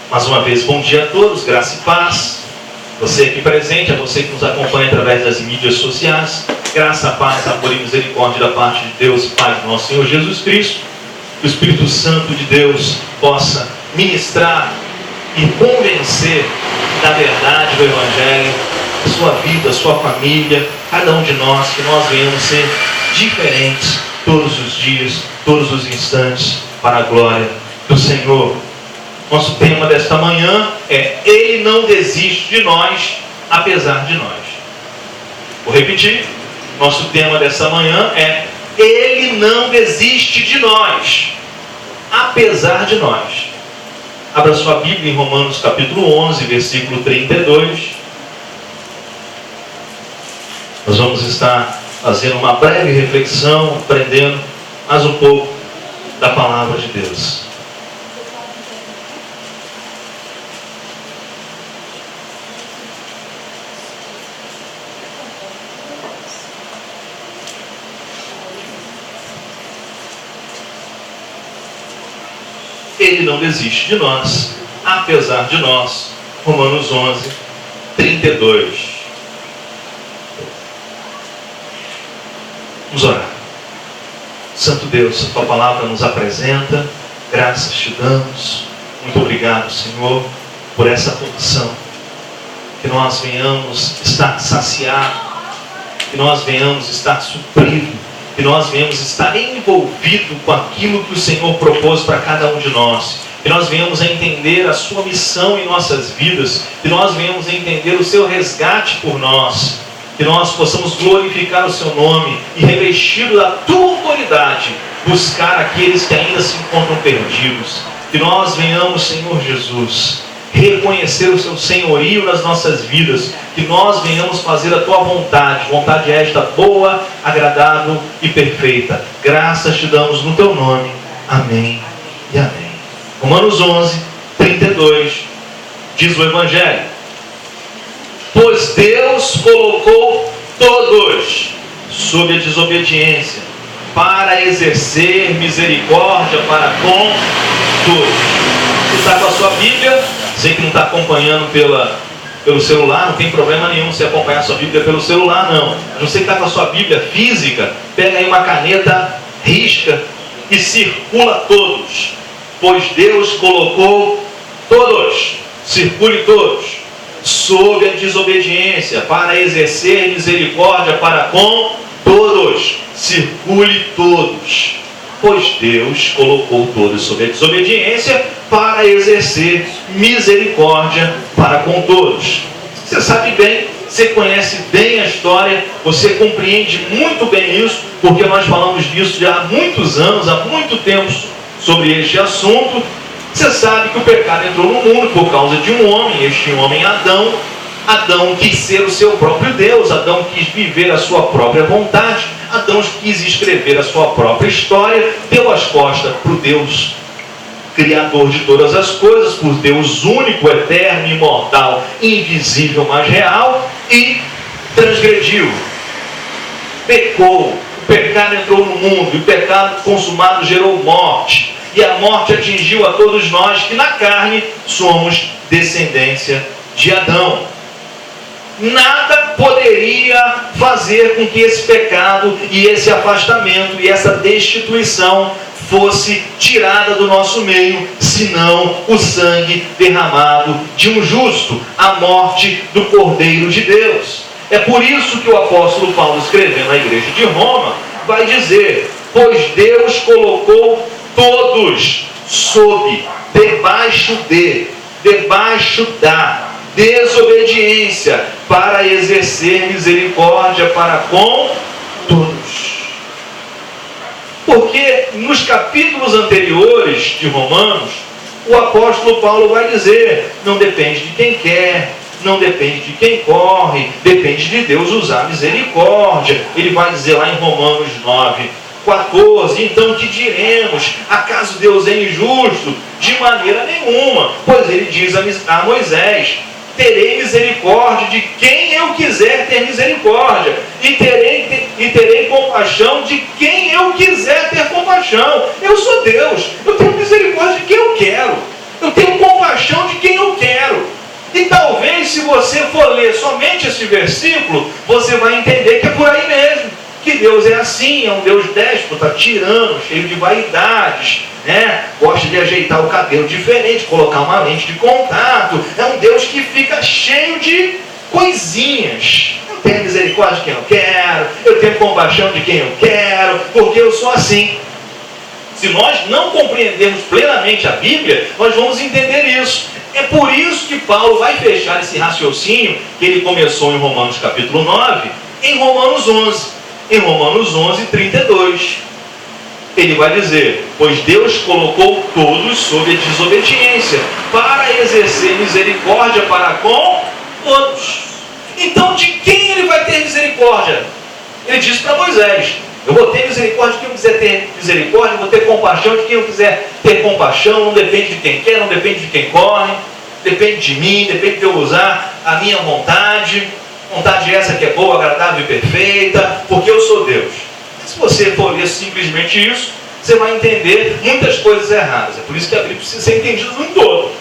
Mais uma vez, bom dia a todos, graça e paz. Você aqui presente, a você que nos acompanha através das mídias sociais. Graça, paz, amor e misericórdia da parte de Deus e Pai do nosso Senhor Jesus Cristo. Que o Espírito Santo de Deus possa ministrar e convencer da verdade do Evangelho, a sua vida, a sua família, cada um de nós, que nós venhamos ser diferentes todos os dias, todos os instantes, para a glória do Senhor. Nosso tema desta manhã é: Ele não desiste de nós, apesar de nós. Vou repetir. Nosso tema desta manhã é: Ele não desiste de nós, apesar de nós. Abra sua Bíblia em Romanos capítulo 11, versículo 32. Nós vamos estar fazendo uma breve reflexão, aprendendo mais um pouco da palavra de Deus. Ele não desiste de nós, apesar de nós. Romanos 11, 32. Vamos orar. Santo Deus, a Tua palavra nos apresenta, graças te damos. Muito obrigado, Senhor, por essa porção. Que nós venhamos estar saciados, que nós venhamos estar supridos, que nós venhamos estar envolvidos com aquilo que o Senhor propôs para cada um de nós. Que nós venhamos a entender a sua missão em nossas vidas. Que nós venhamos a entender o seu resgate por nós. Que nós possamos glorificar o seu nome e, revestido da tua autoridade, buscar aqueles que ainda se encontram perdidos. Que nós venhamos, Senhor Jesus, reconhecer o seu senhorio nas nossas vidas. Que nós venhamos fazer a tua vontade. Vontade esta boa, agradável e perfeita. Graças te damos no teu nome. Amém e amém. Romanos 11, 32 diz o Evangelho: Pois Deus colocou todos sob a desobediência, para exercer misericórdia para com todos. Você está com a sua Bíblia? Sei que não está acompanhando pelo celular, não tem problema nenhum se acompanhar a sua Bíblia pelo celular, não. A não ser que está com a sua Bíblia física, pega aí uma caneta, risca e circula todos. Pois Deus colocou todos, circule todos, sob a desobediência, para exercer misericórdia para com todos, circule todos. Pois Deus colocou todos sob a desobediência, para exercer misericórdia para com todos. Você sabe bem, você conhece bem a história, você compreende muito bem isso, porque nós falamos disso já há muitos anos, há muito tempo sobre este assunto. Você sabe que o pecado entrou no mundo por causa de um homem, este homem Adão. Adão quis ser o seu próprio Deus, Adão quis viver a sua própria vontade, Adão quis escrever a sua própria história, deu as costas para o Deus Criador de todas as coisas, por Deus único, eterno, imortal, invisível, mas real, e transgrediu, pecou. O pecado entrou no mundo, e o pecado consumado gerou morte, e a morte atingiu a todos nós que na carne somos descendência de Adão. Nada poderia fazer com que esse pecado e esse afastamento e essa destituição fosse tirada do nosso meio, senão o sangue derramado de um justo, a morte do Cordeiro de Deus. É por isso que o apóstolo Paulo, escrevendo à igreja de Roma, vai dizer: pois Deus colocou todos sob, debaixo da desobediência, para exercer misericórdia para com todos. Porque nos capítulos anteriores de Romanos, o apóstolo Paulo vai dizer: não depende de quem quer, não depende de quem corre, depende de Deus usar misericórdia. Ele vai dizer lá em Romanos 9:14: então que diremos? Acaso Deus é injusto? De maneira nenhuma, pois ele diz a Moisés: terei misericórdia de quem eu quiser ter misericórdia, e terei compaixão de quem eu quiser ter compaixão. Eu sou Deus, eu tenho misericórdia de quem eu quero, eu tenho compaixão de quem você for ler somente esse versículo, você vai entender que é por aí mesmo. Que Deus é assim, é um Deus déspota, tirano, cheio de vaidades, né? Gosta de ajeitar o cabelo diferente, colocar uma lente de contato. É um Deus que fica cheio de coisinhas. Eu tenho misericórdia de quem eu quero, eu tenho compaixão de quem eu quero, porque eu sou assim. Se nós não compreendermos plenamente a Bíblia, nós vamos entender isso. É por isso que Paulo vai fechar esse raciocínio que ele começou em Romanos capítulo 9, em Romanos 11. Em Romanos 11, 32. Ele vai dizer: pois Deus colocou todos sob a desobediência, para exercer misericórdia para com todos. Então, de quem ele vai ter misericórdia? Ele disse para Moisés: eu vou ter misericórdia de quem eu quiser ter misericórdia, vou ter compaixão de quem eu quiser ter compaixão. Não depende de quem quer, não depende de quem corre, depende de mim, depende de eu usar a minha vontade. Vontade essa que é boa, agradável e perfeita, porque eu sou Deus. Mas se você for ler simplesmente isso, você vai entender muitas coisas erradas. É por isso que a Bíblia precisa ser entendida no todo.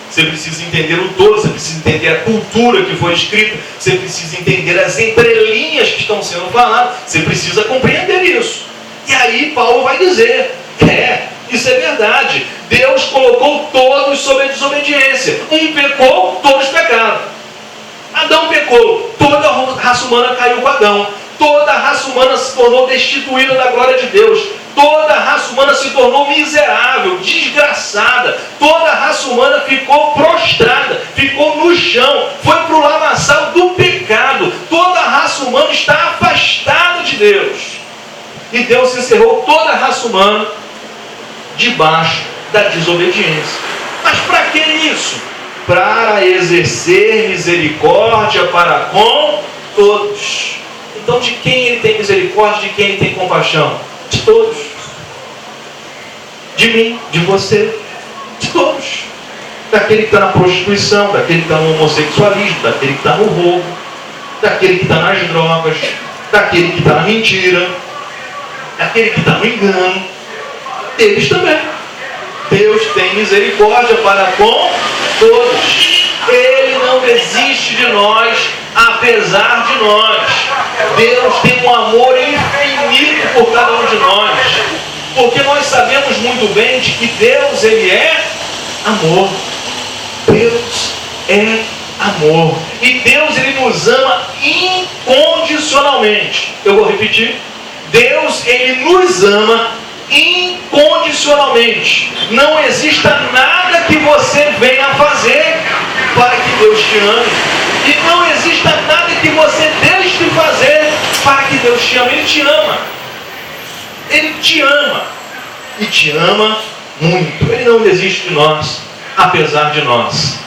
Você precisa entender o todo, você precisa entender a cultura que foi escrita, você precisa entender as entrelinhas que estão sendo faladas, você precisa compreender isso. E aí Paulo vai dizer: isso é verdade. Deus colocou todos sob a desobediência. Um pecou, todos pecaram. Adão pecou, toda a raça humana caiu com Adão, toda a raça humana se tornou destituída da glória de Deus, toda a raça humana se tornou miserável, desgraçada, toda a raça humana ficou prostrada, ficou no chão, foi para o lamaçal do pecado, toda a raça humana está afastada de Deus. E Deus encerrou toda a raça humana debaixo da desobediência. Mas para que isso? Para exercer misericórdia para com todos. Então, de quem ele tem misericórdia, de quem ele tem compaixão? De todos. De mim, de você, de todos. Daquele que está na prostituição, daquele que está no homossexualismo, daquele que está no roubo, daquele que está nas drogas, daquele que está na mentira, daquele que está no engano. Eles também. Deus tem misericórdia para com todos. Ele não desiste de nós, apesar de nós. Deus tem um amor infinito por cada um de nós, porque nós sabemos muito bem de que Deus, ele é amor. Deus é amor. E Deus, ele nos ama incondicionalmente. Eu vou repetir. Deus, ele nos ama incondicionalmente. Não exista nada que você venha a fazer para que Deus te ame, e não exista nada que você deixe de fazer para que Deus te ame. Ele te ama, ele te ama e te ama muito. Ele não desiste de nós apesar de nós.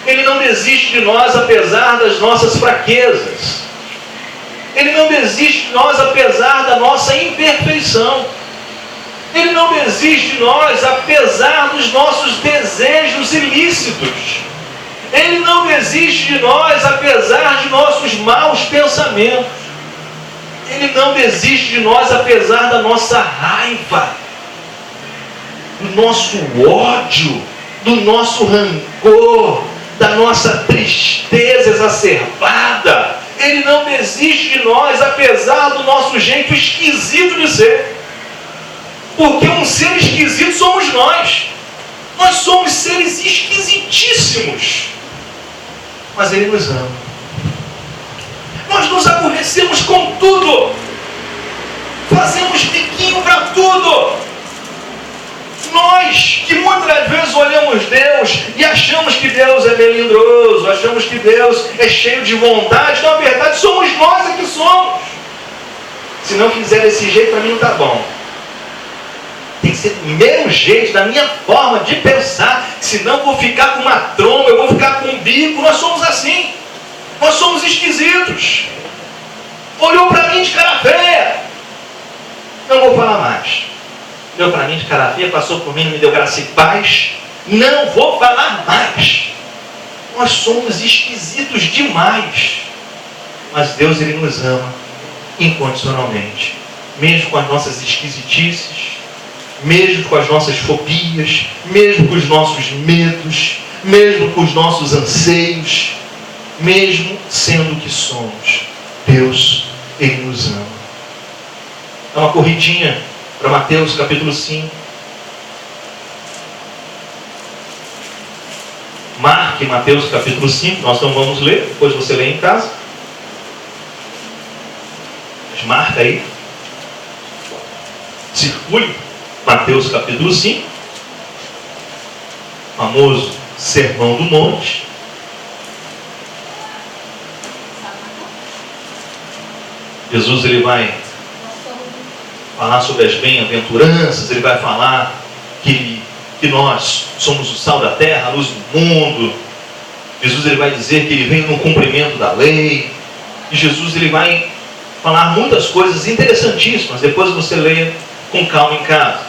Ele não desiste de nós apesar das nossas fraquezas. Ele não desiste de nós apesar da nossa imperfeição. Ele não desiste de nós apesar dos nossos desejos ilícitos. Ele não desiste de nós apesar de nossos maus pensamentos. Ele não desiste de nós apesar da nossa raiva, do nosso ódio, do nosso rancor, da nossa tristeza exacerbada. Ele não desiste de nós apesar do nosso jeito esquisito de ser. Porque um ser esquisito somos nós. Nós somos seres esquisitíssimos. Mas ele nos ama. Nós nos aborrecemos com tudo. Fazemos biquinho para tudo. Nós, que muitas vezes olhamos Deus e achamos que Deus é melindroso, achamos que Deus é cheio de vontade, na verdade somos nós é que somos. Se não fizer desse jeito, para mim não está bom. Tem que ser do meu jeito, da minha forma de pensar, senão eu vou ficar com uma tromba, eu vou ficar com um bico. Nós somos assim, nós somos esquisitos. Olhou para mim de cara feia, não vou falar mais. Olhou para mim de cara feia, passou por mim, não me deu graça e paz, não vou falar mais. Nós somos esquisitos demais, mas Deus, ele nos ama incondicionalmente, mesmo com as nossas esquisitices, mesmo com as nossas fobias, mesmo com os nossos medos, mesmo com os nossos anseios. mesmo sendo o que somos. Deus, Ele nos ama. Dá uma corridinha para Mateus capítulo 5. Marque Mateus capítulo 5, nós não vamos ler, depois você lê em casa. Mas marca aí. Circule Mateus capítulo 5. Famoso Sermão do Monte. Jesus ele vai falar sobre as bem-aventuranças, ele vai falar que nós somos o sal da terra, a luz do mundo. Jesus ele vai dizer que ele vem no cumprimento da lei. E Jesus ele vai falar muitas coisas interessantíssimas. Depois você leia com calma em casa.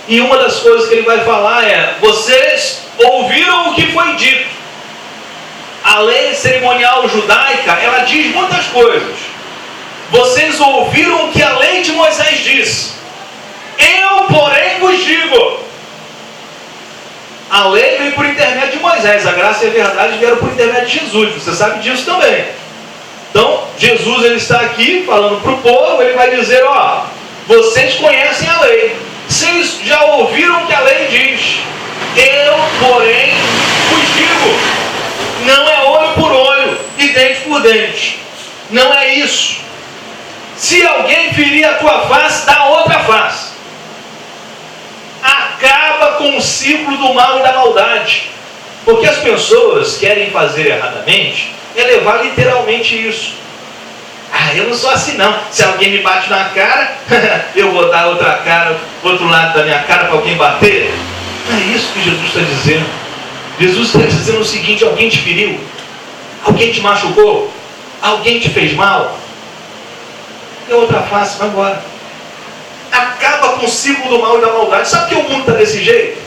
E uma das coisas que ele vai falar é: vocês ouviram o que foi dito. A lei cerimonial judaica, ela diz muitas coisas. Vocês ouviram o que a lei de Moisés diz. Eu, porém, vos digo. A lei veio por intermédio de Moisés. A graça e a verdade vieram por intermédio de Jesus. Você sabe disso também. Então, Jesus ele está aqui falando para o povo. Ele vai dizer: ó, vocês conhecem a lei. Vocês já ouviram o que a lei diz. Eu, porém, vos digo. Não é olho por olho e dente por dente. Não é isso. Se alguém ferir a tua face, dá a outra face. Acaba com o ciclo do mal e da maldade. Porque as pessoas querem fazer erradamente é levar literalmente isso. Ah, eu não sou assim não. Se alguém me bate na cara, eu vou dar outra cara, outro lado da minha cara para alguém bater. Não é isso que Jesus está dizendo. Jesus está dizendo o seguinte: alguém te feriu? Alguém te machucou? Alguém te fez mal? E outra face, vai embora. Acaba com o ciclo do mal e da maldade. Sabe que o mundo está desse jeito?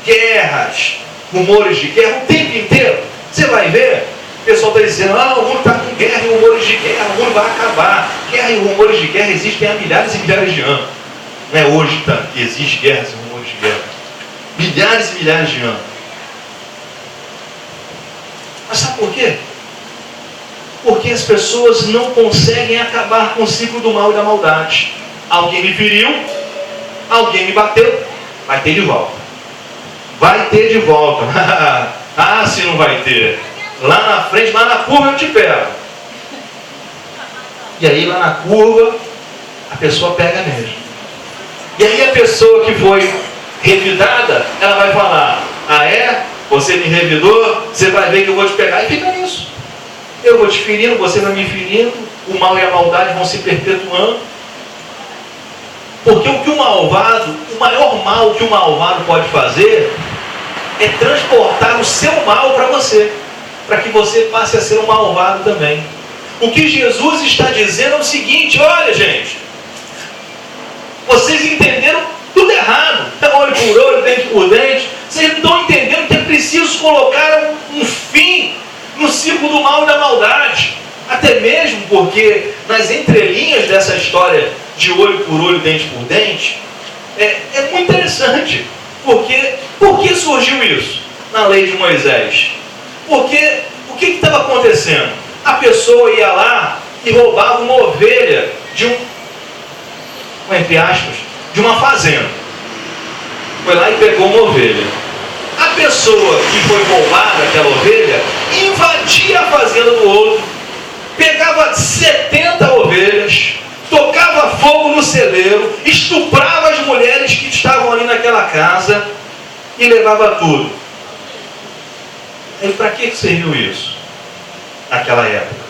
Guerras, rumores de guerra o tempo inteiro. Você vai ver, o pessoal está dizendo: o mundo está com guerra e rumores de guerra, o mundo vai acabar. Guerra e rumores de guerra existem há milhares e milhares de anos. Não é hoje que existe guerras e rumores de guerra. Milhares e milhares de anos. Mas sabe por quê? Porque as pessoas não conseguem acabar com o ciclo do mal e da maldade. Alguém me feriu, alguém me bateu, vai ter de volta. Vai ter de volta. Ah, se não vai ter. Lá na frente, lá na curva eu te pego. E aí lá na curva, a pessoa pega mesmo. E aí a pessoa que foi revidada, ela vai falar: ah é? Você me revidou? Você vai ver que eu vou te pegar. E fica nisso. Eu vou te ferindo, você vai me ferindo, o mal e a maldade vão se perpetuando. Porque o que o maior mal que o malvado pode fazer é transportar o seu mal para você, para que você passe a ser um malvado também. O que Jesus está dizendo é o seguinte: olha gente, vocês entenderam tudo errado, olho por olho, dente por dente. Vocês não estão entendendo que é preciso colocar um fim no ciclo do mal e da maldade. Até mesmo porque nas entrelinhas dessa história de olho por olho, dente por dente, é muito interessante. Porque por que surgiu isso na lei de Moisés? Porque o que estava acontecendo? A pessoa ia lá e roubava uma ovelha entre aspas, de uma fazenda. Foi lá e pegou uma ovelha. A pessoa que foi roubada aquela ovelha invadia a fazenda do outro, pegava 70 ovelhas, tocava fogo no celeiro, estuprava as mulheres que estavam ali naquela casa e levava tudo. E para que serviu isso naquela época?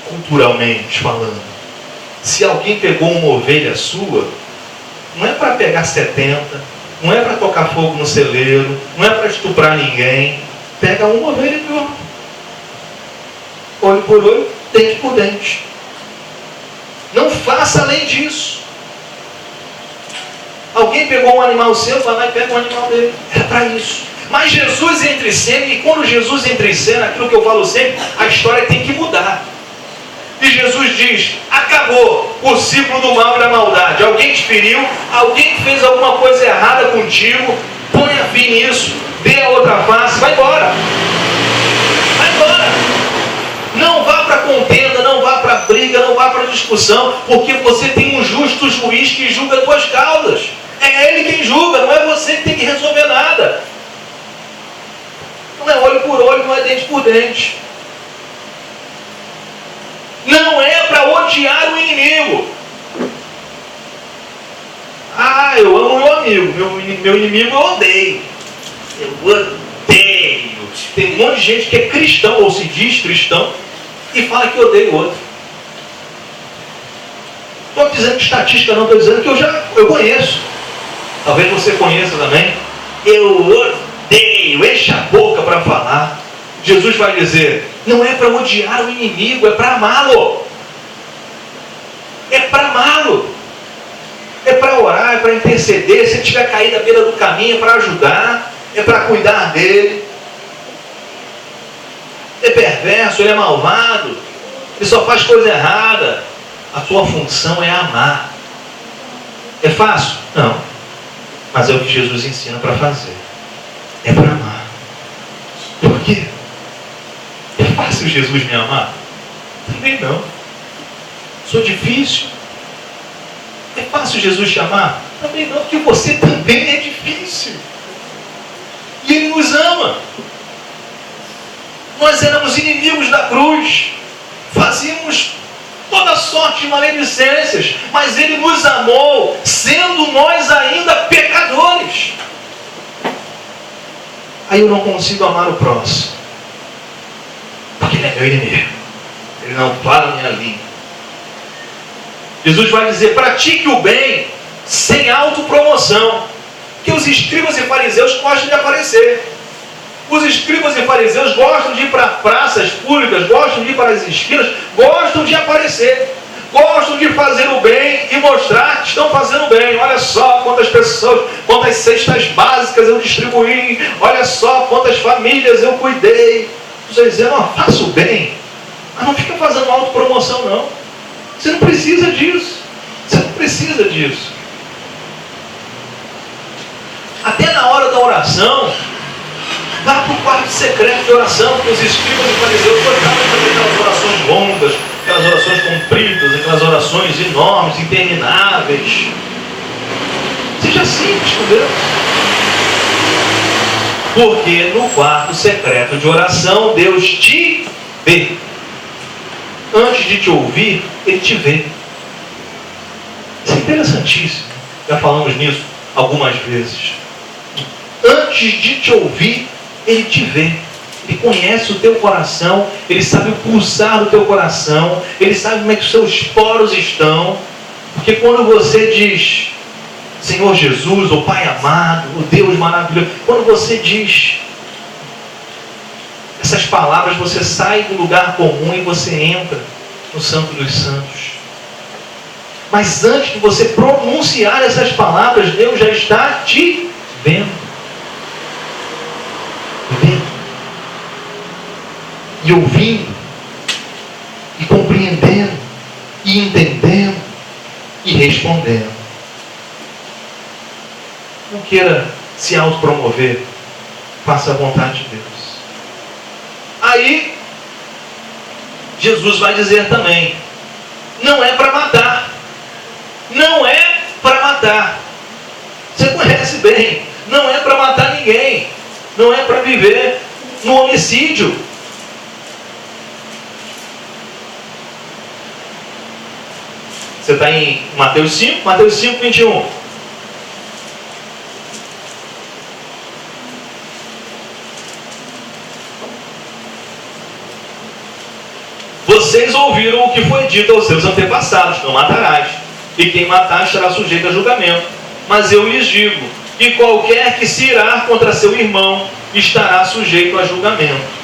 Culturalmente falando, se alguém pegou uma ovelha sua, não é para pegar 70, não é para tocar fogo no celeiro, não é para estuprar ninguém. Pega uma ovelha e pronto. Olho por olho, dente por dente. Não faça além disso. Alguém pegou um animal seu, vai lá e pega um animal dele. Era para isso. Mas Jesus entra em cena, e quando Jesus entra em cena, aquilo que eu falo sempre, a história tem que mudar. E Jesus diz: acabou o ciclo do mal e da maldade. Alguém te feriu, alguém fez alguma coisa errada contigo, ponha fim nisso, dê a outra face, vai embora. Vai embora. contenda, não vá para briga, não vá para discussão, porque você tem um justo juiz que julga as tuas causas. É ele quem julga, não é você que tem que resolver nada. Não é olho por olho, não é dente por dente. Não é para odiar o inimigo. Ah, eu amo meu amigo, meu inimigo eu odeio. Eu odeio. Tem um monte de gente que é cristão, ou se diz cristão, e fala que odeia o outro. Não estou dizendo estatística, não, estou dizendo que eu conheço. Talvez você conheça também. Eu odeio, enche a boca para falar. Jesus vai dizer, não é para odiar o inimigo, é para amá-lo. É para amá-lo. É para orar, é para interceder. Se ele estiver caído à beira do caminho, é para ajudar, é para cuidar dele. Ele é perverso, ele é malvado, ele só faz coisa errada. A tua função é amar. É fácil? Não. Mas é o que Jesus ensina para fazer. É para amar. Por quê? É fácil Jesus me amar? Também não. Sou difícil? É fácil Jesus te amar? Também não, porque você também é difícil. E Ele nos ama. Nós éramos inimigos da cruz. Fazíamos toda sorte de maledicências. Mas Ele nos amou, sendo nós ainda pecadores. Aí eu não consigo amar o próximo. Porque ele é meu inimigo. Ele não fala a minha língua. Jesus vai dizer, pratique o bem sem autopromoção. Que os escribas e fariseus gostam de aparecer. Os escribas e fariseus gostam de ir para praças públicas, gostam de ir para as esquinas, gostam de aparecer. Gostam de fazer o bem e mostrar que estão fazendo bem. Olha só quantas pessoas, quantas cestas básicas eu distribuí. Olha só quantas famílias eu cuidei. Você dizendo, ó, faça o bem. Mas não fica fazendo autopromoção, não. Você não precisa disso. Você não precisa disso. Até na hora da oração, vá para o quarto secreto de oração, porque os escribas e fariseus gostavam de fazer aquelas orações longas, aquelas orações compridas, aquelas orações enormes, intermináveis. Seja simples com Deus. Porque no quarto secreto de oração, Deus te vê. Antes de te ouvir, Ele te vê. Isso é interessantíssimo. Já falamos nisso algumas vezes. Antes de te ouvir, Ele te vê. Ele conhece o teu coração. Ele sabe o pulsar do teu coração. Ele sabe como é que os seus poros estão. Porque quando você diz Senhor Jesus, o Pai amado, o Deus maravilhoso, quando você diz essas palavras, você sai do lugar comum e você entra no Santo dos Santos. Mas antes de você pronunciar essas palavras, Deus já está te vendo. Vendo. E ouvindo. E compreendendo. E entendendo. E respondendo. Não queira se autopromover. Faça a vontade de Deus. Aí, Jesus vai dizer também, não é para matar. Não é para matar. Você conhece bem. Não é para matar ninguém. Não é para viver no homicídio. Você está em Mateus 5, 21. Vocês ouviram o que foi dito aos seus antepassados, não matarás, e quem matar estará sujeito a julgamento. Mas eu lhes digo, que qualquer que se irar contra seu irmão, estará sujeito a julgamento.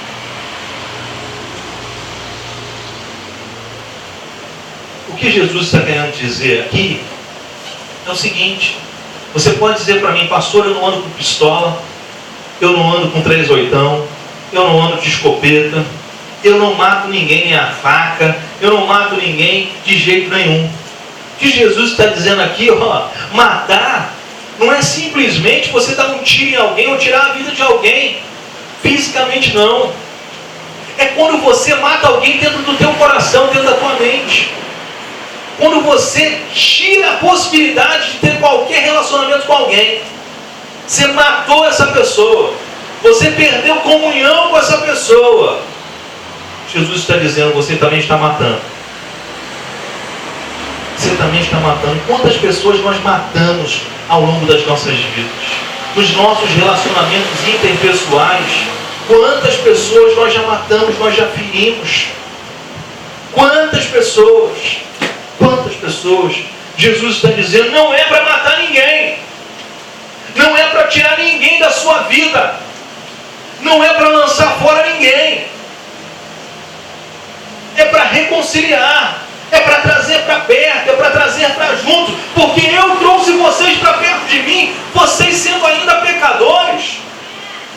O que Jesus está querendo dizer aqui é o seguinte: você pode dizer para mim, pastor, eu não ando com pistola, eu não ando com 38, eu não ando de escopeta, eu não mato ninguém nem a faca, eu não mato ninguém de jeito nenhum. O que Jesus está dizendo aqui, ó, matar não é simplesmente você dar um tiro em alguém ou tirar a vida de alguém, fisicamente não. é quando você mata alguém dentro do teu coração, dentro da tua mente. Quando você tira a possibilidade de ter qualquer relacionamento com alguém. Você matou essa pessoa. Você perdeu comunhão com essa pessoa. Jesus está dizendo, você também está matando. Você também está matando. Quantas pessoas nós matamos ao longo das nossas vidas? Nos nossos relacionamentos interpessoais. Quantas pessoas nós já matamos, nós já ferimos? Quantas pessoas? Quantas pessoas? Jesus está dizendo, não é para matar ninguém. Não é para tirar ninguém da sua vida. Não é para lançar fora ninguém. É para reconciliar. É para trazer para perto. É para trazer para junto. Porque eu trouxe vocês para perto de mim. Vocês sendo ainda pecadores.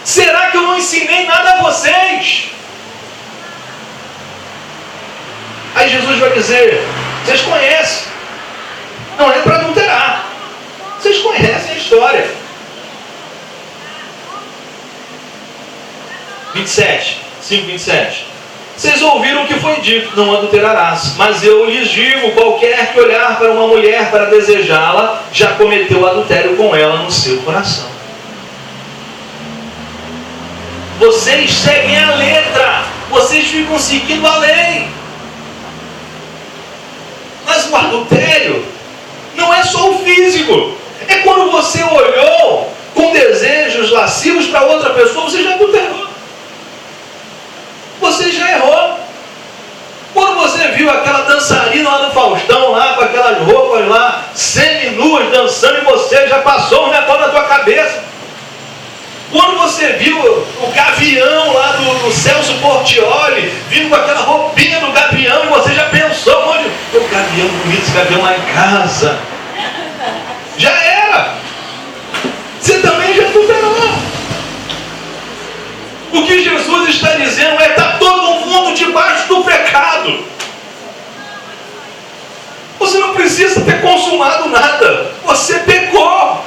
Será que eu não ensinei nada a vocês? Aí Jesus vai dizer, vocês conhecem. Não é para adulterar. Vocês conhecem a história. 5:27. Vocês ouviram o que foi dito, não adulterarás. Mas eu lhes digo, qualquer que olhar para uma mulher para desejá-la, já cometeu adultério com ela no seu coração. Vocês seguem a letra. Vocês ficam seguindo a lei. Mas o adultério não é só o físico. É quando você olhou com desejos lascivos para outra pessoa, você já adulterou. Você já errou. Quando você viu aquela dançarina lá do Faustão, lá com aquelas roupas lá, semi-nuas, dançando, e você já passou um negócio na tua cabeça. Quando você viu o gavião lá do Celso Portiolli, vindo com aquela roupinha do gavião, e você já pensou, onde o gavião bonito, esse gavião lá em casa. Já era. Você também já adulterou. O que Jesus está dizendo é, está todo mundo debaixo do pecado. Você não precisa ter consumado nada. Você pecou.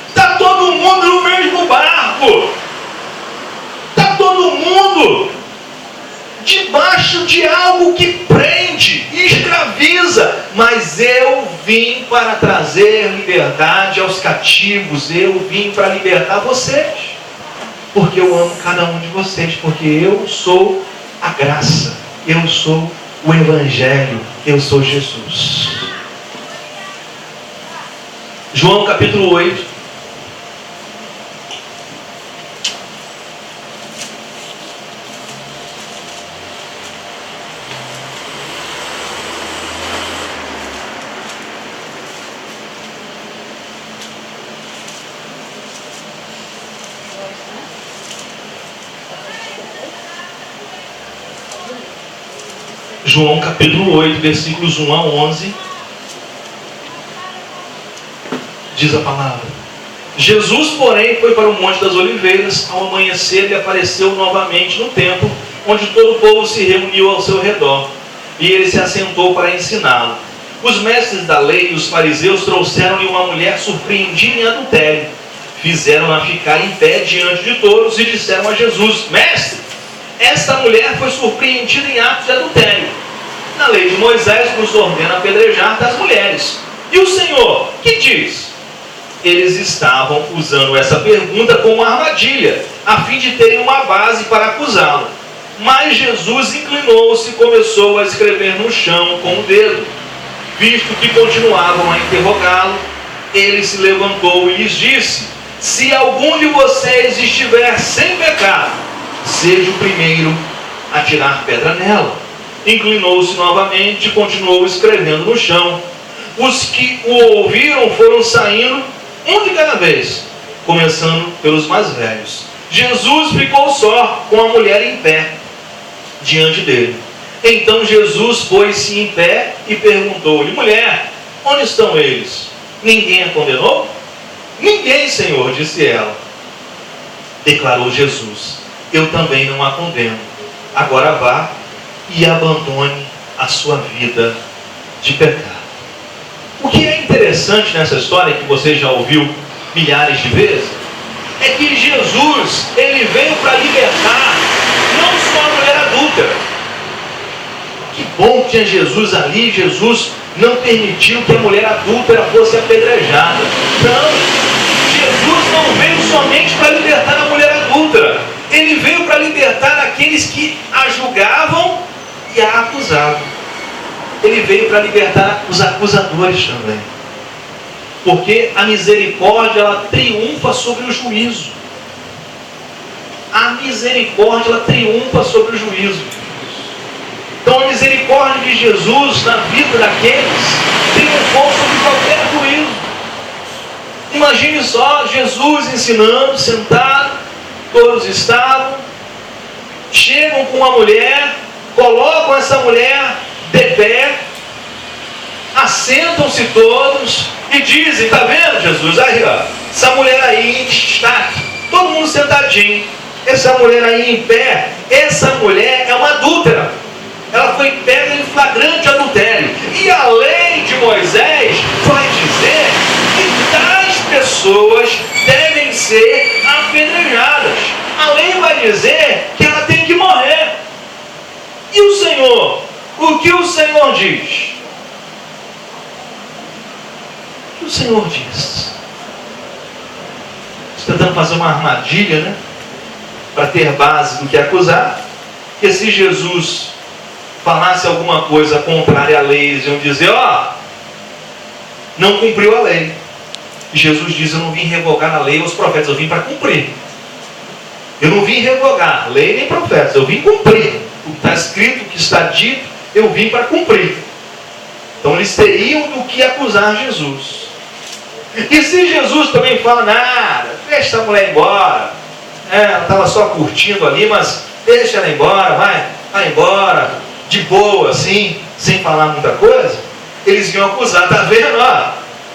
Está todo mundo no mesmo barco. Está todo mundo debaixo de algo que prende, escraviza. Mas eu vim para trazer liberdade aos cativos. Eu vim para libertar vocês. Porque eu amo cada um de vocês. Porque eu sou a graça. Eu sou o Evangelho. Eu sou Jesus. João capítulo 8. João capítulo 8, versículos 1 a 11, diz a palavra. Jesus, porém, foi para o Monte das Oliveiras. Ao amanhecer, lhe apareceu novamente no templo, onde todo o povo se reuniu ao seu redor. E ele se assentou para ensiná-lo. Os mestres da lei e os fariseus trouxeram-lhe uma mulher surpreendida em adultério. Fizeram-na ficar em pé diante de todos e disseram a Jesus: Mestre, esta mulher foi surpreendida em atos de adultério. Na lei de Moisés nos ordena apedrejar das mulheres. E o Senhor, que diz? Eles estavam usando essa pergunta como uma armadilha, a fim de terem uma base para acusá-lo. Mas Jesus inclinou-se e começou a escrever no chão com o dedo. Visto que continuavam a interrogá-lo, ele se levantou e lhes disse: Se algum de vocês estiver sem pecado, seja o primeiro a tirar pedra nela. Inclinou-se novamente e continuou escrevendo no chão. Os que o ouviram foram saindo, um de cada vez, começando pelos mais velhos. Jesus ficou só, com a mulher em pé, diante dele. Então Jesus pôs-se em pé e perguntou-lhe: Mulher, onde estão eles? Ninguém a condenou? Ninguém, Senhor, disse ela. Declarou Jesus: Eu também não a condeno. Agora vá e abandone a sua vida de pecado. O que é interessante nessa história, que você já ouviu milhares de vezes, é que Jesus, ele veio para libertar não só a mulher adulta, bom que tinha Jesus ali. Jesus não permitiu que a mulher adúltera fosse apedrejada. Não, Jesus não veio somente para libertar a mulher adúltera. Ele veio para libertar aqueles que a julgavam e a acusavam. Ele veio para libertar os acusadores também. Porque a misericórdia, ela triunfa sobre o juízo. A misericórdia, ela triunfa sobre o juízo. Então a misericórdia de Jesus na vida daqueles triunfou sobre qualquer juízo. Imagine só Jesus ensinando, sentado, todos estavam, chegam com uma mulher, colocam essa mulher de pé, assentam-se todos e dizem: está vendo, Jesus? Aí, ó, essa mulher aí em destaque, todo mundo sentadinho, essa mulher aí em pé, essa mulher é uma adúltera. Ela foi pega em flagrante adultério. E a lei de Moisés vai dizer que tais pessoas devem ser apedrejadas. A lei vai dizer que ela tem que morrer. E o Senhor? O que o Senhor diz? O que o Senhor diz? Estou tentando fazer uma armadilha, né? Para ter base do que acusar. Porque se Jesus falasse alguma coisa contrária à lei, eles iam dizer: ó, não cumpriu a lei. E Jesus diz: eu não vim revogar a lei ou os profetas, eu vim para cumprir. Eu não vim revogar lei nem profetas, eu vim cumprir. O que está escrito, o que está dito, eu vim para cumprir. Então eles teriam do que acusar Jesus. E se Jesus também fala: nada, deixa essa mulher embora, ela estava só curtindo ali, mas deixa ela embora, vai embora, de boa, assim, sem falar muita coisa, eles iam acusar: tá vendo, ó,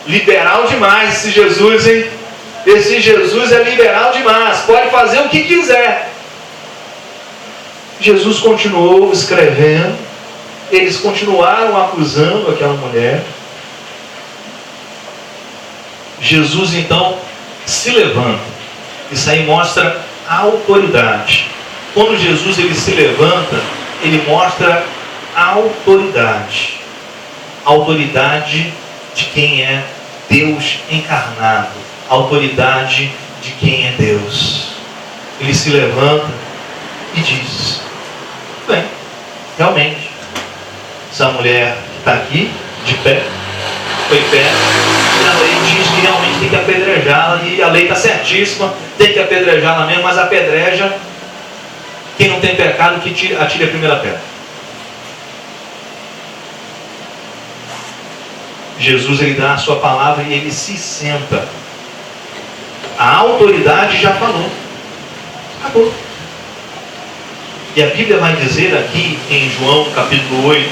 liberal demais esse Jesus, hein? Esse Jesus é liberal demais, pode fazer o que quiser. Jesus continuou escrevendo, eles continuaram acusando aquela mulher. Jesus então se levanta. Isso aí mostra a autoridade. Quando Jesus ele se levanta, ele mostra a autoridade. A autoridade de quem é Deus encarnado. A autoridade de quem é Deus. Ele se levanta e diz: bem, realmente, essa mulher que está aqui, de pé, foi pé, e a lei diz que realmente tem que apedrejá-la, e a lei está certíssima, tem que apedrejá-la mesmo, mas apedreja quem não tem pecado, que atire a primeira pedra. Jesus ele dá a sua palavra e ele se senta. A autoridade já falou. Acabou. E a Bíblia vai dizer aqui em João capítulo 8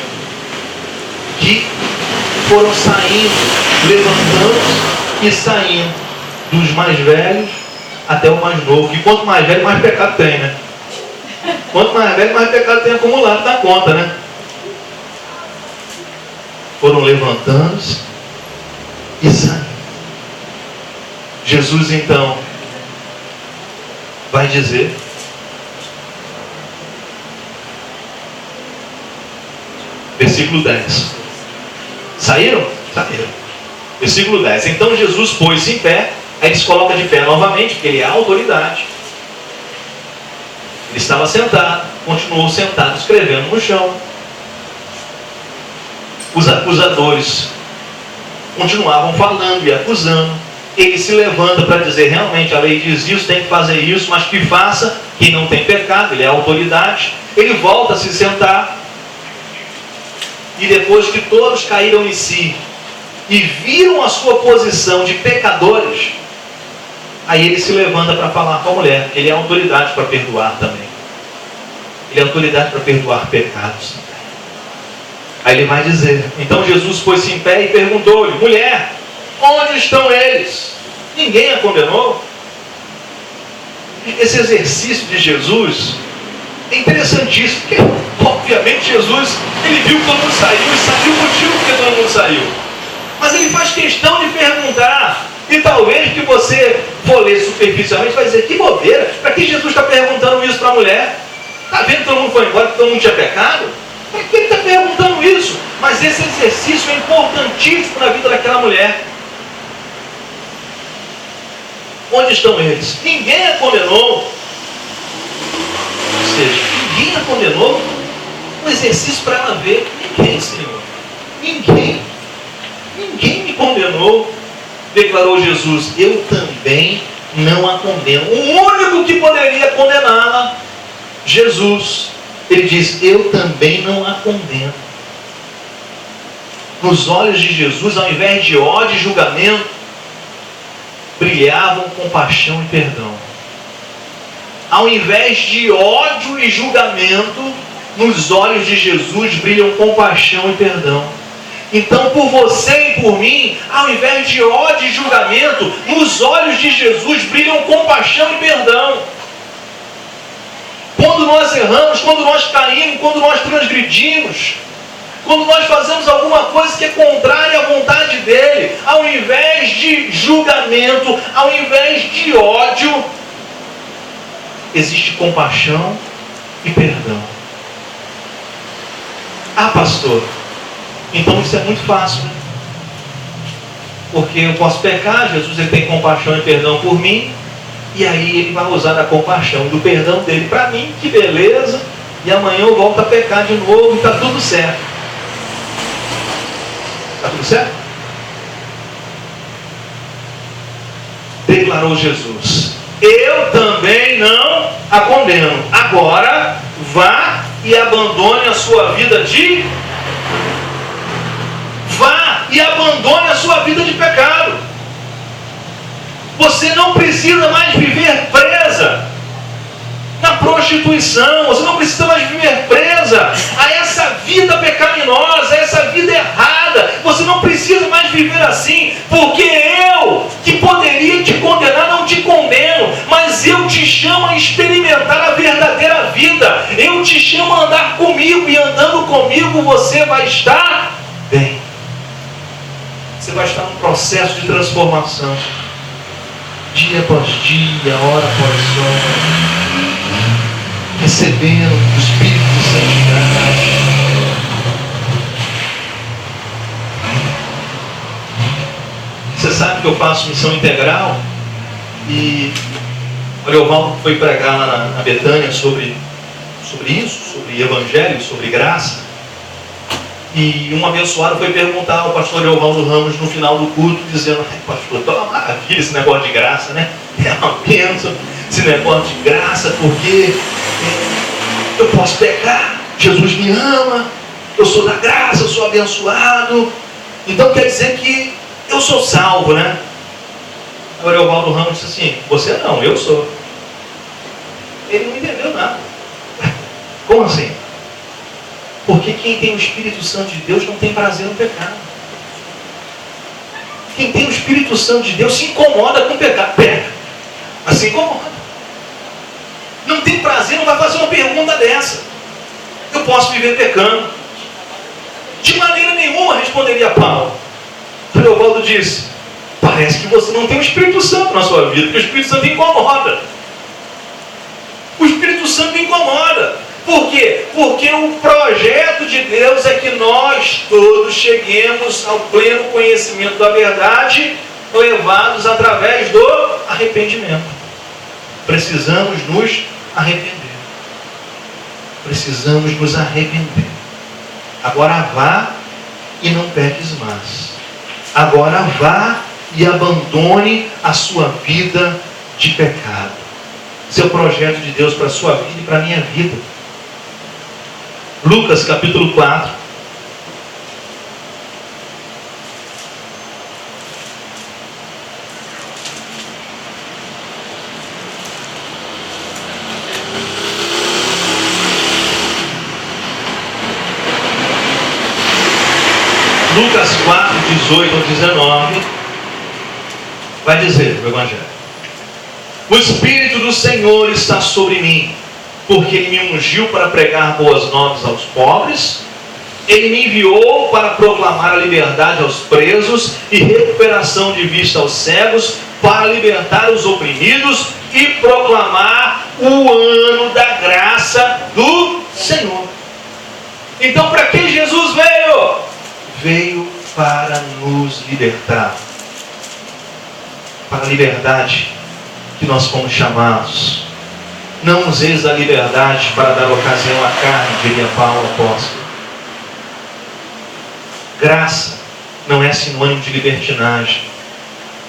que foram saindo, levantando e saindo, dos mais velhos até o mais novo. E quanto mais velho, mais pecado tem, né? Quanto mais velho, mais pecado tem acumulado na conta, né? Foram levantando-se e saindo. Jesus então vai dizer: versículo 10. Saíram? Saíram. Versículo 10. Então Jesus pôs-se em pé. Aí ele se coloca de pé novamente, porque ele é a autoridade. Ele estava sentado, continuou sentado, escrevendo no chão. Os acusadores continuavam falando e acusando. Ele se levanta para dizer: realmente a lei diz isso, tem que fazer isso, mas que faça quem não tem pecado. Ele é a autoridade. Ele volta a se sentar. E depois que todos caíram em si e viram a sua posição de pecadores, aí ele se levanta para falar com a mulher. Ele é autoridade para perdoar também. Ele é autoridade para perdoar pecados também. Aí ele vai dizer: então Jesus pôs-se em pé e perguntou-lhe: mulher, onde estão eles? Ninguém a condenou? Esse exercício de Jesus é interessantíssimo, porque obviamente Jesus, ele viu que todo mundo saiu e sabia o motivo porque todo mundo saiu. Mas ele faz questão de perguntar. E talvez que você for ler superficialmente vai dizer: que bobeira, para que Jesus está perguntando isso para a mulher? Está vendo que todo mundo foi embora, que todo mundo tinha pecado? Por que ele está perguntando isso? Mas esse exercício é importantíssimo na vida daquela mulher. Onde estão eles? Ninguém a condenou. Ou seja, ninguém a condenou. Um exercício para ela ver. Ninguém, Senhor. Ninguém. Ninguém me condenou. Declarou Jesus. Eu também não a condeno. O único que poderia condená-la, Jesus. Ele diz, eu também não a condeno. Nos olhos de Jesus, ao invés de ódio e julgamento, brilhavam compaixão e perdão. Ao invés de ódio e julgamento, nos olhos de Jesus brilham compaixão e perdão. Então, por você e por mim, ao invés de ódio e julgamento, nos olhos de Jesus brilham compaixão e perdão. Quando nós erramos, quando nós caímos, quando nós transgredimos, quando nós fazemos alguma coisa que é contrária à vontade dele, ao invés de julgamento, ao invés de ódio, existe compaixão e perdão. Ah, pastor, então isso é muito fácil, né? Porque eu posso pecar, Jesus ele tem compaixão e perdão por mim, e aí ele vai usar da compaixão e do perdão dele para mim, que beleza, e amanhã eu volto a pecar de novo e está tudo certo. Está tudo certo? Declarou Jesus, eu também não a condeno. Agora vá e abandone a sua vida de... Vá e abandone a sua vida de pecado. Você não precisa mais viver presa na prostituição. Você não precisa mais viver presa a essa vida pecaminosa, a essa vida errada. Você não precisa mais viver assim, porque eu, que poderia te condenar, não te condeno, mas eu te chamo a experimentar a verdadeira vida. Eu te chamo a andar comigo, e andando comigo você vai estar bem. Você vai estar num processo de transformação, dia após dia, hora após hora, recebendo o Espírito de santidade. Você sabe que eu faço missão integral, e o Leovaldo foi pregar lá na Betânia sobre isso, sobre evangelho, sobre graça. E um abençoado foi perguntar ao pastor Leovaldo Ramos no final do culto, dizendo, pastor, tá uma maravilha esse negócio de graça, né? É uma bênção esse negócio de graça, porque eu posso pecar, Jesus me ama, eu sou da graça, eu sou abençoado, então quer dizer que eu sou salvo, né? Agora o Leovaldo Ramos disse assim, você não, eu sou. Ele não entendeu nada. Como assim? Porque quem tem o Espírito Santo de Deus não tem prazer no pecado. Quem tem o Espírito Santo de Deus se incomoda com o pecado. Peca, mas se incomoda. Não tem prazer, não vai fazer uma pergunta dessa. Eu posso viver pecando? De maneira nenhuma, responderia Paulo. O Leovaldo disse, parece que você não tem o Espírito Santo na sua vida, porque o Espírito Santo incomoda. O Espírito Santo incomoda. Por quê? Porque o projeto de Deus é que nós todos cheguemos ao pleno conhecimento da verdade, levados através do arrependimento. Precisamos nos arrepender. Precisamos nos arrepender. Agora vá e não peques mais. Agora vá e abandone a sua vida de pecado. Esse é o projeto de Deus para a sua vida e para a minha vida. Lucas capítulo 4. Lucas 4, 18 ao 19, vai dizer o Evangelho: o Espírito do Senhor está sobre mim, porque Ele me ungiu para pregar boas novas aos pobres, Ele me enviou para proclamar a liberdade aos presos e recuperação de vista aos cegos, para libertar os oprimidos e proclamar o ano da graça do Senhor. Então para nos libertar. Para a liberdade que nós fomos chamados. Não useis da liberdade para dar ocasião à carne, diria Paulo apóstolo. Graça não é sinônimo de libertinagem.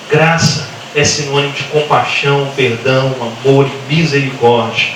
Graça é sinônimo de compaixão, perdão, amor e misericórdia.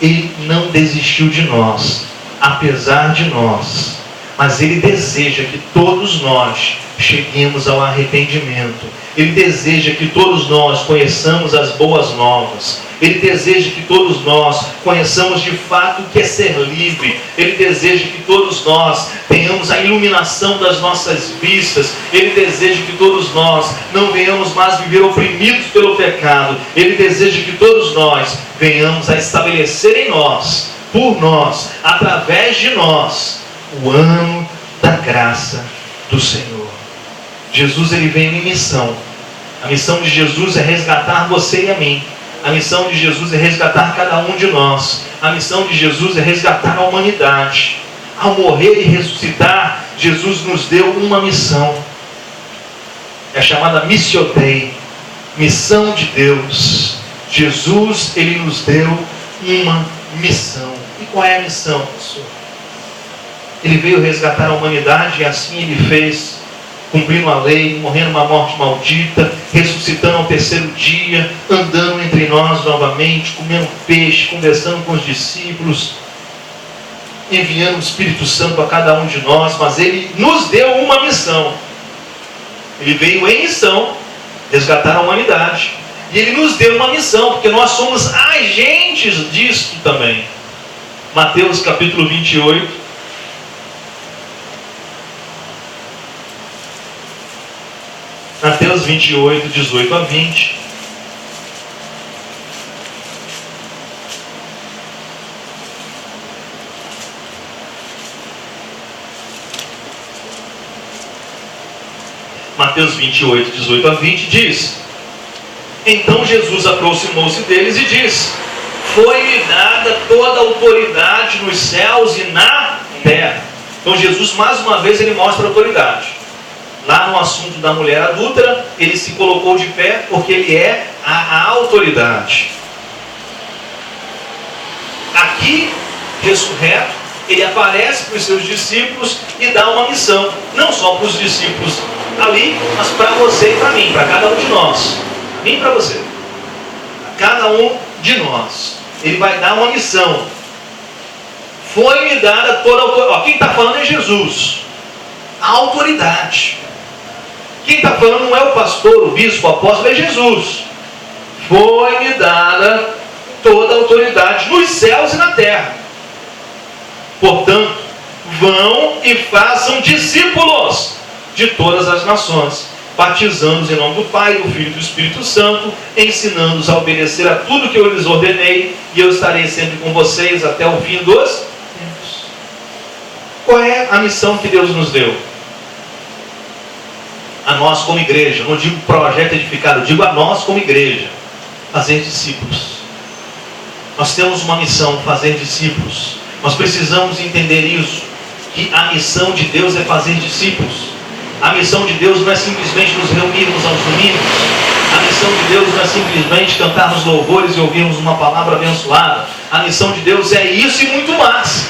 Ele não desistiu de nós, apesar de nós. Mas Ele deseja que todos nós cheguemos ao arrependimento. Ele deseja que todos nós conheçamos as boas novas. Ele deseja que todos nós conheçamos de fato o que é ser livre. Ele deseja que todos nós tenhamos a iluminação das nossas vistas. Ele deseja que todos nós não venhamos mais viver oprimidos pelo pecado. Ele deseja que todos nós venhamos a estabelecer em nós, por nós, através de nós, o ano da graça do Senhor. Jesus, Ele veio em missão. A missão de Jesus é resgatar você e a mim. A missão de Jesus é resgatar cada um de nós. A missão de Jesus é resgatar a humanidade. Ao morrer e ressuscitar, Jesus nos deu uma missão. É chamada Missio Dei, missão de Deus. Jesus, Ele nos deu uma missão. E qual é a missão, pessoal? Ele veio resgatar a humanidade e assim Ele fez, cumprindo a lei, morrendo uma morte maldita, ressuscitando ao terceiro dia, andando entre nós novamente, comendo peixe, conversando com os discípulos, enviando o Espírito Santo a cada um de nós. Mas Ele nos deu uma missão. Ele veio em missão resgatar a humanidade, e Ele nos deu uma missão, porque nós somos agentes disso também. Mateus capítulo 28. Mateus 28, 18 a 20. Mateus 28, 18 a 20 diz: Então Jesus aproximou-se deles e disse: Foi-me dada toda a autoridade nos céus e na terra. Então Jesus, mais uma vez, Ele mostra a autoridade. Lá no assunto da mulher adúltera, Ele se colocou de pé porque Ele é a autoridade. Aqui, ressurreto, Ele aparece para os seus discípulos e dá uma missão. Não só para os discípulos ali, mas para você e para mim, para cada um de nós. Nem para você. Para cada um de nós. Ele vai dar uma missão. Foi-me dada toda a autoridade. Quem está falando é Jesus. A autoridade. Quem está falando não é o pastor, o bispo, o apóstolo, é Jesus. Foi-me dada toda a autoridade nos céus e na terra. Portanto, vão e façam discípulos de todas as nações, batizando-os em nome do Pai, do Filho e do Espírito Santo, ensinando-os a obedecer a tudo que eu lhes ordenei, e eu estarei sempre com vocês até o fim dos tempos. Qual é a missão que Deus nos deu? A nós como igreja, não digo projeto edificado, eu digo a nós como igreja, fazer discípulos. Nós temos uma missão, fazer discípulos. Nós precisamos entender isso, que a missão de Deus é fazer discípulos. A missão de Deus não é simplesmente nos reunirmos aos domingos. A missão de Deus não é simplesmente cantarmos louvores e ouvirmos uma palavra abençoada. A missão de Deus é isso e muito mais.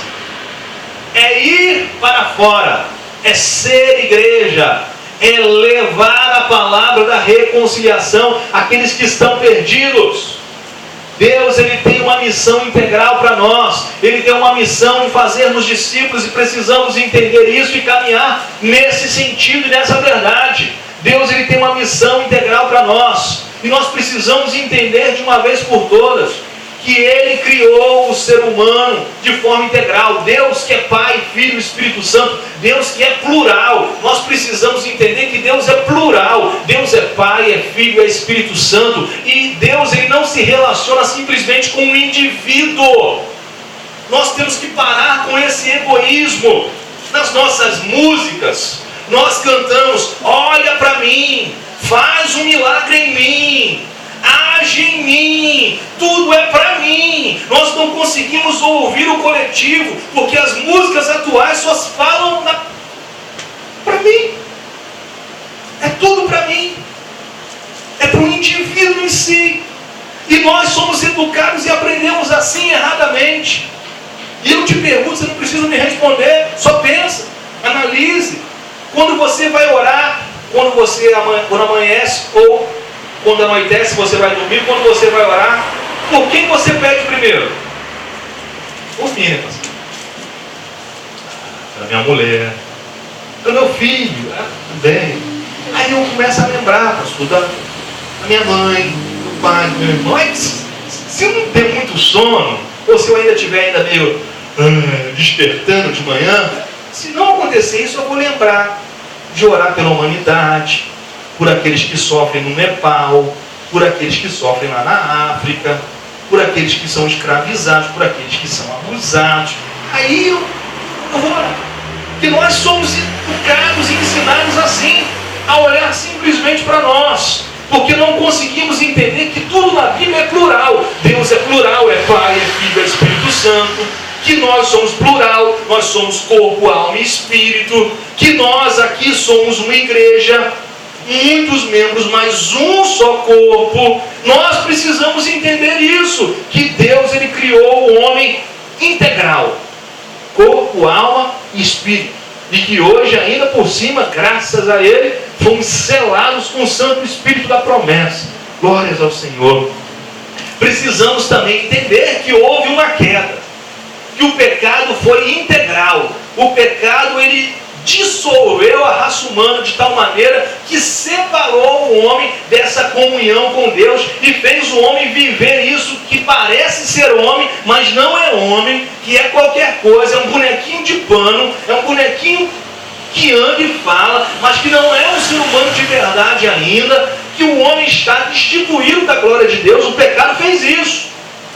É ir para fora, é ser igreja, é levar a palavra da reconciliação àqueles que estão perdidos. Deus, Ele tem uma missão integral para nós. Ele tem uma missão de fazermos discípulos e precisamos entender isso e caminhar nesse sentido e nessa verdade. Deus, Ele tem uma missão integral para nós. E nós precisamos entender de uma vez por todas que Ele criou o ser humano de forma integral. Deus que é Pai, Filho e Espírito Santo. Deus que é plural. Nós precisamos entender que Deus é plural. Deus é Pai, é Filho, é Espírito Santo. E Deus, Ele não se relaciona simplesmente com um indivíduo. Nós temos que parar com esse egoísmo. Nas nossas músicas, nós cantamos: olha para mim, faz um milagre em mim, age em mim, tudo é para mim. Nós não conseguimos ouvir o coletivo, porque as músicas atuais só falam para para mim. É tudo para mim. É para o indivíduo em si. E nós somos educados e aprendemos assim erradamente. E eu te pergunto, você não precisa me responder, só pensa, analise. Quando você vai orar, quando amanhece ou quando anoitece, você vai dormir, quando você vai orar, por quem você pede primeiro? Por mim, né, pastor? Pela minha mulher, pelo meu filho, também. Aí eu começo a lembrar, pastor, da minha mãe, do pai, do meu irmão. Aí, se eu não ter muito sono, ou se eu ainda estiver meio despertando de manhã, se não acontecer isso, eu vou lembrar de orar pela humanidade, por aqueles que sofrem no Nepal, por aqueles que sofrem lá na África, por aqueles que são escravizados, por aqueles que são abusados. Aí eu vou orar. Porque nós somos educados e ensinados assim, a olhar simplesmente para nós. Porque não conseguimos entender que tudo na Bíblia é plural. Deus é plural, é Pai, é Filho, é Espírito Santo. Que nós somos plural, nós somos corpo, alma e espírito. Que nós aqui somos uma igreja, muitos membros, mas um só corpo. Nós precisamos entender isso, que Deus ele criou o homem integral, corpo, alma e espírito, e que hoje ainda por cima, graças a ele, fomos selados com o Santo Espírito da promessa. Glórias ao Senhor. Precisamos também entender que houve uma queda, que o pecado foi integral. O pecado ele dissolveu a raça humana de tal maneira que separou o homem dessa comunhão com Deus e fez o homem viver isso que parece ser homem, mas não é homem, que é qualquer coisa, é um bonequinho de pano, é um bonequinho que anda e fala, mas que não é um ser humano de verdade ainda, que o homem está destituído da glória de Deus. O pecado fez isso.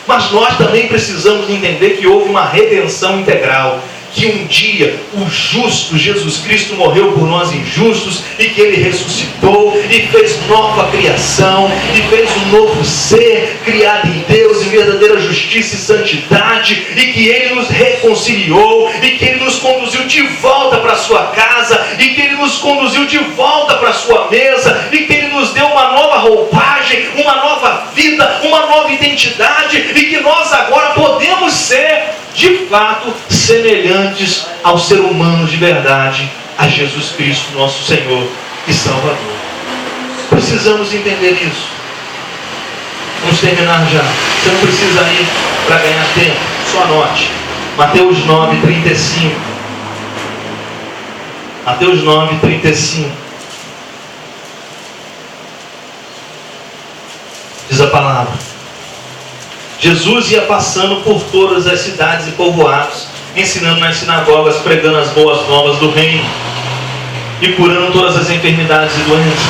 Mas nós também precisamos entender que houve uma redenção integral, que um dia o justo Jesus Cristo morreu por nós injustos, e que ele ressuscitou e fez nova criação, e fez um novo ser criado em Deus em verdadeira justiça e santidade, e que ele nos reconciliou, e que ele nos conduziu de volta para a sua casa, e que ele nos conduziu de volta para a sua mesa, e que ele nos deu uma nova roupagem, uma nova vida, uma nova identidade, e que nós agora podemos ser de fato semelhantes ao ser humano de verdade, a Jesus Cristo, nosso Senhor e Salvador. Precisamos entender isso. Vamos terminar já. Você não precisa ir para ganhar tempo, só anote. Mateus 9:35. Mateus 9:35. Diz a palavra: Jesus ia passando por todas as cidades e povoados, ensinando nas sinagogas, pregando as boas novas do reino e curando todas as enfermidades e doenças.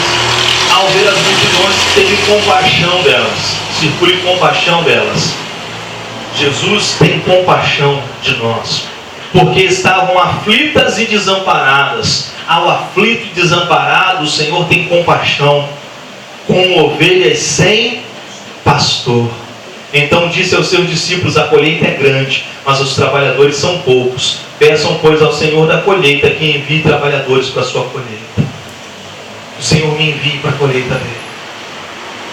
Ao ver as multidões, teve compaixão delas. Circule compaixão delas. Jesus tem compaixão de nós, porque estavam aflitas e desamparadas. Ao aflito e desamparado, o Senhor tem compaixão, como ovelhas sem pastor. Então disse aos seus discípulos: a colheita é grande, mas os trabalhadores são poucos. Peçam, pois, ao Senhor da colheita que envie trabalhadores para a sua colheita. O Senhor me envie para a colheita dele.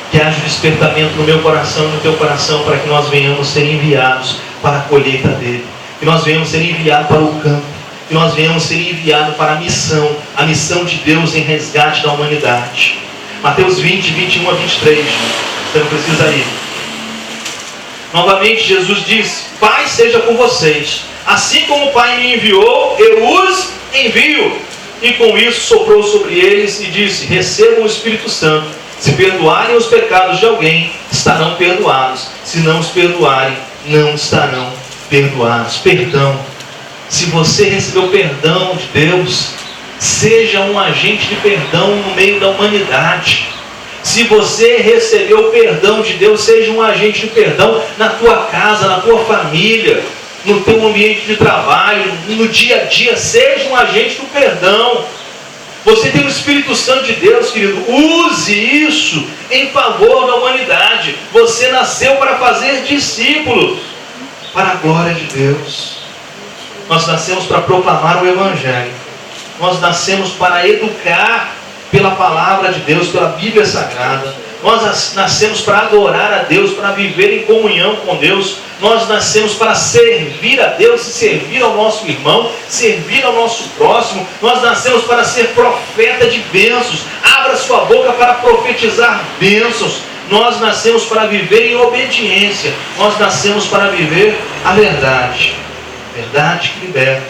Que haja despertamento no meu coração e no teu coração, para que nós venhamos ser enviados para a colheita dele. Que nós venhamos ser enviados para o campo. Que nós venhamos ser enviados para a missão de Deus em resgate da humanidade. Mateus 20, 21 a 23. Você não precisa ir. Novamente Jesus disse: Pai seja com vocês, assim como o Pai me enviou, eu os envio. E com isso soprou sobre eles e disse: recebam o Espírito Santo. Se perdoarem os pecados de alguém, estarão perdoados. Se não os perdoarem, não estarão perdoados. Perdão. Se você recebeu perdão de Deus, seja um agente de perdão no meio da humanidade. Se você recebeu o perdão de Deus, seja um agente de perdão na tua casa, na tua família, no teu ambiente de trabalho, no dia a dia. Seja um agente do perdão. Você tem o Espírito Santo de Deus, querido. Use isso em favor da humanidade. Você nasceu para fazer discípulos, para a glória de Deus. Nós nascemos para proclamar o Evangelho. Nós nascemos para educar pela palavra de Deus, pela Bíblia Sagrada. Nós nascemos para adorar a Deus, para viver em comunhão com Deus. Nós nascemos para servir a Deus e servir ao nosso irmão, servir ao nosso próximo. Nós nascemos para ser profeta de bênçãos. Abra sua boca para profetizar bênçãos. Nós nascemos para viver em obediência. Nós nascemos para viver a verdade. A verdade que liberta,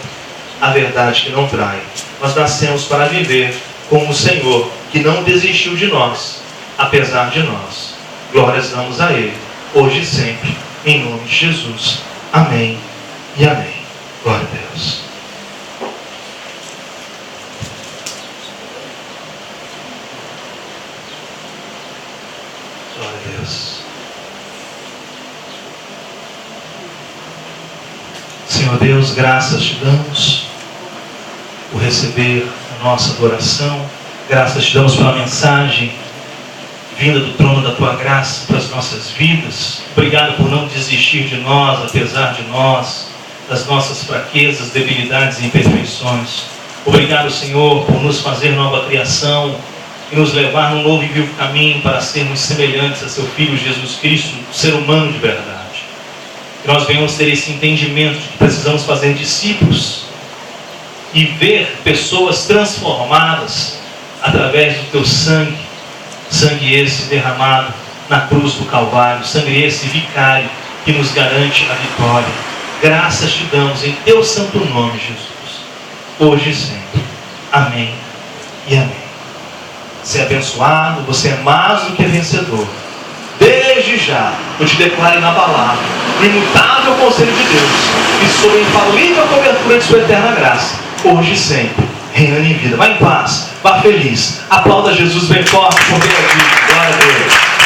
a verdade que não trai. Nós nascemos para viver com o Senhor, que não desistiu de nós, apesar de nós. Glórias damos a Ele, hoje e sempre, em nome de Jesus. Amém e amém. Glória a Deus. Glória a Deus. Senhor Deus, graças te damos por receber a nossa adoração. Graças te damos pela mensagem vinda do trono da tua graça para as nossas vidas. Obrigado por não desistir de nós, apesar de nós, das nossas fraquezas, debilidades e imperfeições. Obrigado, Senhor, por nos fazer nova criação e nos levar num novo e vivo caminho para sermos semelhantes a seu Filho Jesus Cristo, ser humano de verdade. Que nós venhamos ter esse entendimento de que precisamos fazer discípulos e ver pessoas transformadas através do teu sangue. Sangue esse derramado na cruz do Calvário, sangue esse vicário que nos garante a vitória. Graças te damos em teu santo nome, Jesus, hoje e sempre. Amém e amém. Você é abençoado, você é mais do que vencedor. Desde já, eu te declaro inabalável, no imutável conselho de Deus, e sob a infalível cobertura de sua eterna graça, hoje e sempre, reinando em vida. Vá em paz, vá feliz. Aplauda Jesus bem forte por ter aqui. Glória a Deus.